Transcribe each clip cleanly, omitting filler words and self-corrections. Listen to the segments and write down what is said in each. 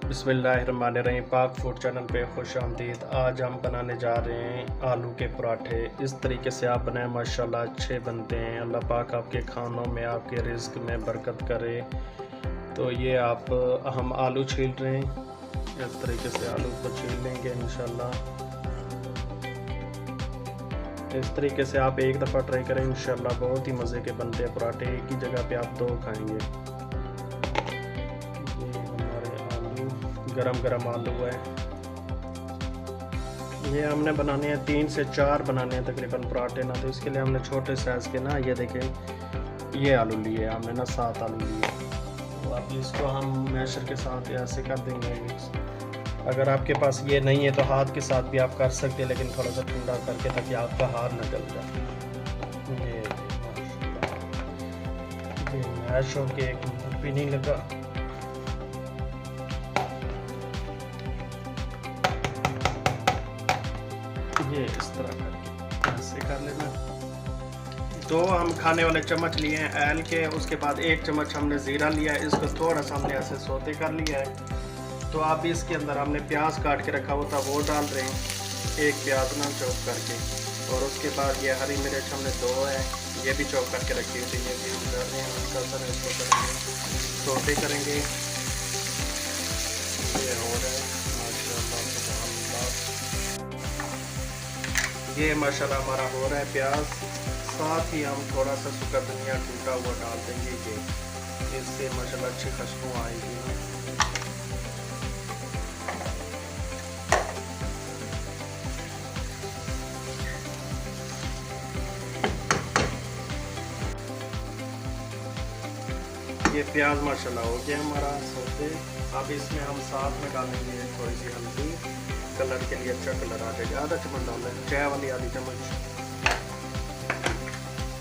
बिस्मिल्लाहिर्रहमानिर्रहीम। पाक food channel पे खुश आमदीद। आज हम बनाने जा रहे हैं आलू के पराठे। इस तरीके से आप बनाएं, माशाल्लाह अच्छे बनते हैं। अल्लाह पाक आपके खानों में, आपके रिज़्क में बरकत करे। तो ये हम आलू छील रहे हैं। इस तरीके से आलू को छील लेंगे इंशाल्लाह। इस तरीके से आप एक दफ़ा ट्राई करें, इंशाल्लाह बहुत ही मज़े के बनते हैं पराठे। एक ही जगह पे आप दो खाएंगे। गरम गरम आलू है। ये हमने बनाने हैं 3 से 4 बनाने हैं तकरीबन पराठे ना, तो इसके लिए हमने छोटे साइज़ के ना, ये देखें ये आलू लिए हमने ना, 7 आलू लिए। तो अब इसको हम मैशर के साथ ऐसे कर देंगे मिक्स। अगर आपके पास ये नहीं है तो हाथ के साथ भी आप कर सकते हैं, लेकिन थोड़ा सा ठंडा करके ताकि आपका हाथ न जल जाए। ये मैश हो के एक भी नहीं लगा। ये इस तरह करके ऐसे कर लेना। तो हम खाने वाले चम्मच लिए हैं एल के, उसके बाद 1 चम्मच हमने ज़ीरा लिया है। इसको थोड़ा सा हमने ऐसे सौते कर लिया है। तो अब इसके अंदर हमने प्याज काट के रखा हुआ था वो डाल रहे हैं, 1 प्याज ना चॉप करके। और उसके बाद ये हरी मिर्च हमने 2 है, ये भी चॉप करके रखी हुई थी, ये भी हम डाल रहे हैं। हल्का सा इसको करेंगे, सौते करेंगे। ये हो रहा है ये माशाल्लाह हमारा हो रहा है प्याज। साथ ही हम थोड़ा सा सूखा धनिया टूटा हुआ डाल देंगे, ये इससे माशाल्लाह अच्छी खुशबू आएगी। ये प्याज माशाल्लाह हो गया हमारा सौते। अब इसमें हम साथ में डालेंगे थोड़ी सी हल्दी, कलर के लिए अच्छा कलर आ जाएगा। आधा चम्मच डाल दें, चाय वाली आधी चम्मच।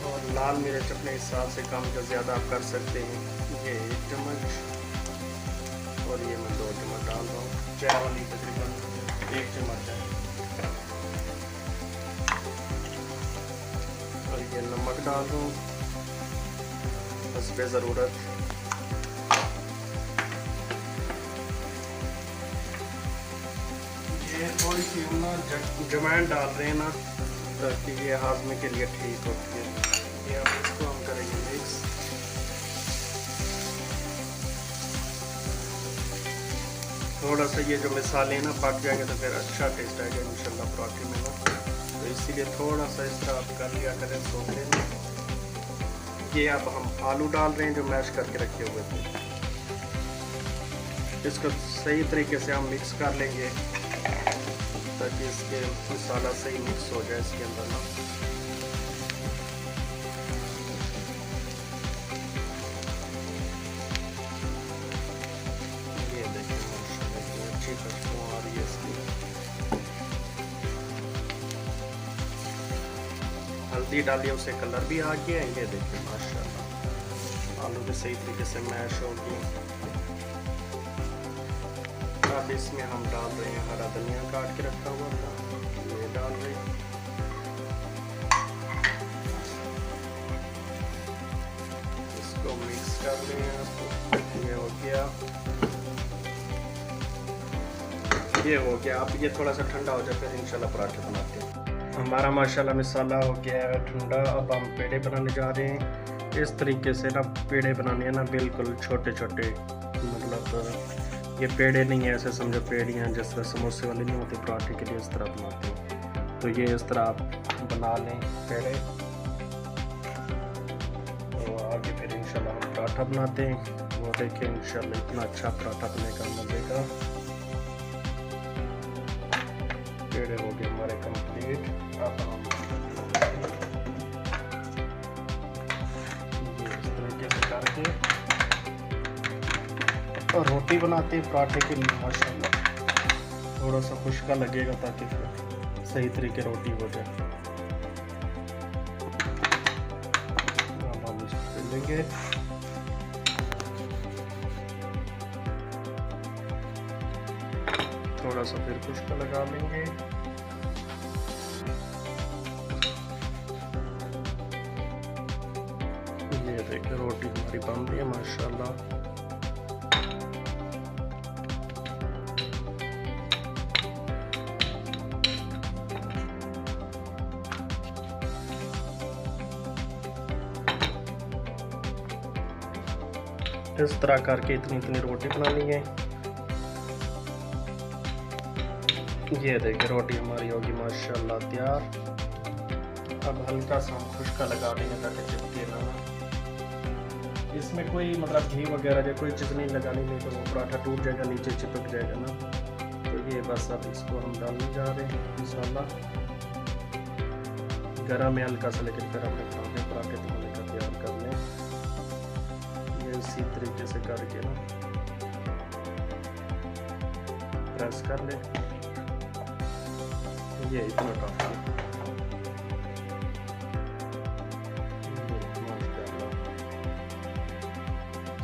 और लाल मिर्च अपने हिसाब से कम या ज़्यादा आप कर सकते हैं। ये 1 चम्मच और ये मैं 2 चम्मच डाल रहा हूँ। चाय वाली तकरीबन 1 चम्मच है। और ये नमक डाल दूँ हस्बे ज़रूरत। ये थोड़ी सी हम ना जमैन डाल रहे हैं ना, ताकि ये हाजमे के लिए ठीक होती है। ये अब इसको हम करेंगे मिक्स। थोड़ा सा ये जो मसाले ना पक जाएंगे तो फिर अच्छा टेस्ट आएगा इंशाल्लाह पराठे में ना। तो इसीलिए थोड़ा सा इस तरह आप कर लिया करें सोते में। ये अब हम आलू डाल रहे हैं जो मैश करके रखे हुए थे। इसको सही तरीके से हम मिक्स कर लेंगे ताकि इसके मसाला सही मिक्स हो जाए इसके अंदर ना। ये देखिए माशाल्लाह अच्छी खुशबू आ रही है इसकी। हल्दी डालिए, उसे कलर भी आ गया है। ये देखिए माशाल्लाह आलू भी सही तरीके से मैश हो गई। अब इसमें हम डाल रहे हैं हरा धनिया काट के रखा हुआ था, ये डाल रहे हैं। इसको मिक्स कर रहे हैं। ये हो गया, ये हो गया। अब ये थोड़ा सा ठंडा हो जाए फिर इंशाल्लाह पराठे बनाते हैं। हमारा माशाल्लाह मसाला हो गया है ठंडा। अब हम पेड़े बनाने जा रहे हैं। इस तरीके से ना पेड़े बनाने हैं ना, बिल्कुल छोटे छोटे। मतलब ये पेड़े नहीं है, ऐसे समझो पेड़ियाँ जिस तरह समोसे वाले नहीं होते पराठे के लिए, इस तरह बनाते हैं। तो ये इस तरह आप बना लें पेड़े। तो आगे फिर इंशाल्लाह हम पराठा बनाते हैं। वो देखें इंशाल्लाह इतना अच्छा पराठा बनेगा मज़े का। पेड़े हो गए हमारे कंप्लीट। अब हम ये इस तरीके से करके और रोटी बनाते हैं पराठे के लिए। माशाल्लाह थोड़ा सा खुश्का लगेगा ताकि फिर सही तरीके रोटी हो जाए। अब हम इसको लेंगे, थोड़ा सा फिर खुश्का लगा लेंगे। ये देखिए रोटी हमारी बन रही है माशाल्लाह। इस तरह करके इतनी इतनी रोटी बनानी है। ये देखिए रोटी हमारी होगी माशाल्लाह तैयार। अब हल्का सा हम खुश्का लगा देंगे ताकि चिपके ना। इसमें कोई मतलब घी वगैरह या कोई चीज़ नहीं लगानी, नहीं तो वो पराठा टूट जाएगा, नीचे चिपक जाएगा ना। तो ये बस अब इसको हम डालने जा रहे हैं इंशाल्लाह। गरम है हल्का सा, लेकिन गरम में खाने पराठे तो होने का तैयार कर लें। ये इसी तरीके से करके ना प्रेस कर लें। ये इतना काफी है।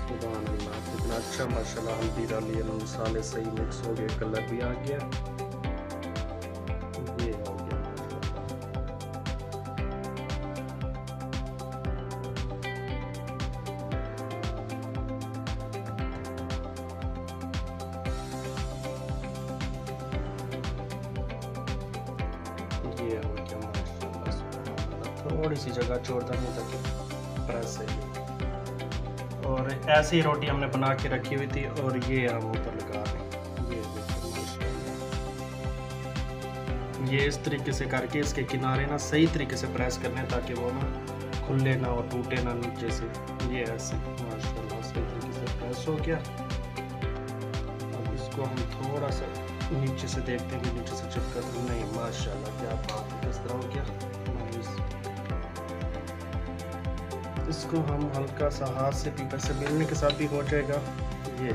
सुभान अल्लाह, कितना अच्छा माशाल्लाह। हल्दी डाली है, मसाले सही मिक्स हो गए, कलर भी आ गया। ये हो गया थोड़ी सी जगह छोड़ देनी ताकि प्रेस है। और ऐसी ही रोटी हमने बना के रखी हुई थी और ये हम ऊपर लगा रहे हैं। ये इस तरीके से करके इसके किनारे ना सही तरीके से प्रेस करने ताकि वो ना खुले ना और टूटे ना नीचे से। ये ऐसे माशाल्लाह सही तरीके से प्रेस हो गया। अब इसको हम थोड़ा सा नीचे से देखते हैं कि नीचे से चिपका तो नहीं। माशाल्लाह क्या बात है, किस तरह हो गया। इसको हम हल्का सा हाथ से भी वैसे बेलने के साथ भी हो जाएगा। ये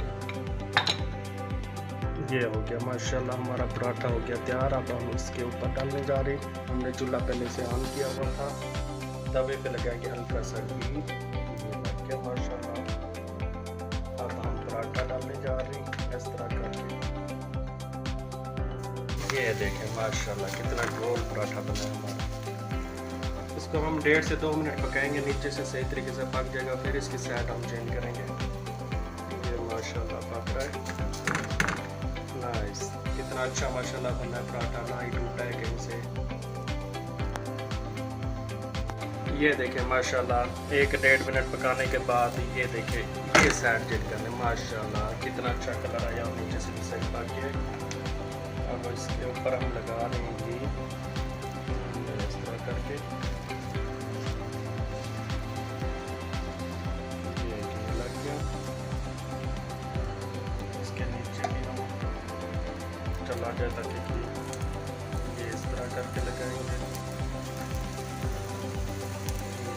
हो गया माशाल्लाह, हमारा पराठा हो गया तैयार। अब हम इसके ऊपर डालने जा रहे हैं। हमने चूल्हा पहले से ऑन किया हुआ था, तवे पे लगाएंगे हल्का सा घी। ये लग गया माशाल्लाह। अब हम पराठा डालने जा रहे हैं इस तरह करके। ये देखें माशाल्लाह कितना गोल पराठा बना हमारा। इसको हम 1.5 से 2 मिनट पकाएंगे, नीचे से सही तरीके से पक जाएगा। फिर इसकी साइड हम चेंज करेंगे। ये माशाल्लाह पक रहा है, नाइस। कितना अच्छा माशाल्लाह बना है पराठा, ना ही टूटा है कहीं से। ये देखें माशाल्लाह 1-1.5 मिनट पकाने के बाद ये देखें ये साइड चेंज करने। माशाल्लाह कितना अच्छा कलर आया, नीचे से भी सही पक गया। अब इसके ऊपर हम लगा रहे हैं घी इस तरह करके। चला जाए ताकि ये इस तरह करके लगाएंगे।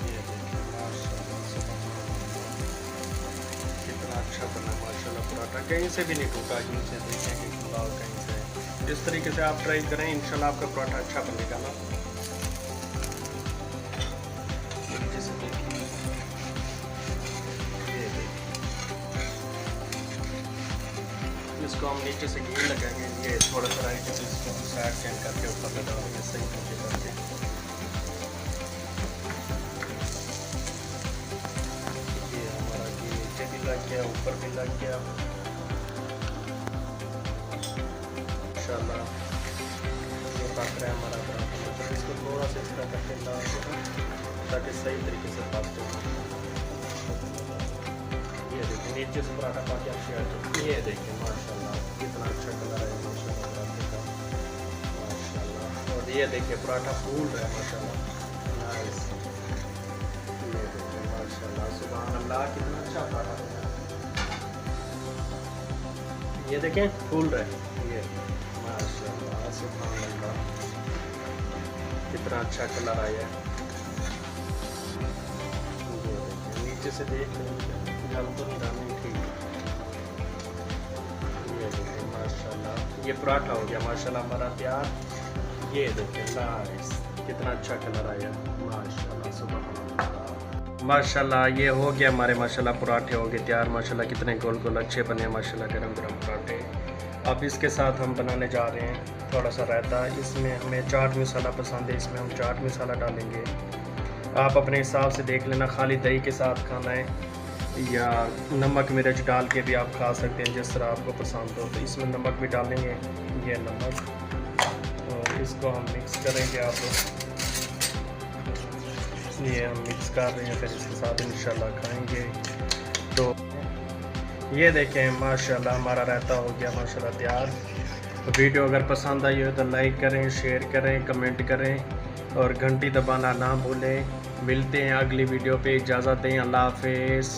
ये देखिए माशाल्लाह कितना अच्छा बना माशाल्लाह पराठा, कहीं से भी नहीं टूटा। कहीं से देखेंगे खुला हो कहीं से। इस तरीके से आप ट्राई करें, इंशाल्लाह आपका पराठा अच्छा बनेगा ना। इसको हम नीचे से घी लगाएंगे। ये थोड़ा सा राइट से इसको हम साइड चेंज करके ऊपर लगाएंगे सही तरीके करके। ये हमारा घी नीचे भी लग गया, ऊपर भी लग गया इंशाल्लाह। ये पक रहा है हमारा पराठा, तो इसको थोड़ा सा इस तरह करके डाल देना ताकि सही तरीके से पक जाए। ये देखिए नीचे से पराठा पक गया। ये देखिए माशाल्लाह कितना अच्छा कलर है माशाल्लाह पराठे का माशाल्लाह। और ये देखिए पराठा फूल रहा है माशाल्लाह, नाइस। ये देखिए माशाल्लाह सुभान अल्लाह कितना अच्छा पराठा बना। ये देखें फूल रहा है, ये माशाल्लाह सुभान अल्लाह कितना अच्छा कलर आया है। ये देखिए नीचे से देख लेंगे जल तो नहीं डालनी, ठीक। ये देखिए माशाल्लाह ये पराठा हो गया माशाल्लाह हमारा तैयार। ये देखिए नाइस कितना अच्छा कलर आया माशाल्लाह सुभान अल्लाह। माशाल्लाह ये हो गया हमारे माशाल्लाह पराठे हो गए तैयार। माशाल्लाह कितने गोल गोल अच्छे बने माशाल्लाह गरम गरम पराठे। अब इसके साथ हम बनाने जा रहे हैं थोड़ा सा रायता। इसमें हमें चाट मसाला पसंद है, इसमें हम चाट मसाला डालेंगे। आप अपने हिसाब से देख लेना, खाली दही के साथ खाना है या नमक मिर्च डाल के भी आप खा सकते हैं, जिस तरह आपको पसंद हो। तो इसमें नमक भी डालेंगे, ये नमक, और इसको हम मिक्स करेंगे। आप ये हम मिक्स कर रहे हैं, फिर इसके साथ इंशाल्लाह खाएंगे। तो ये देखें माशाल्लाह हमारा रायता हो गया माशाल्लाह तैयार। तो वीडियो अगर पसंद आई हो तो लाइक करें, शेयर करें, कमेंट करें और घंटी दबाना ना भूलें। मिलते हैं अगली वीडियो पे, इजाज़त दें, अल्लाह हाफिज़।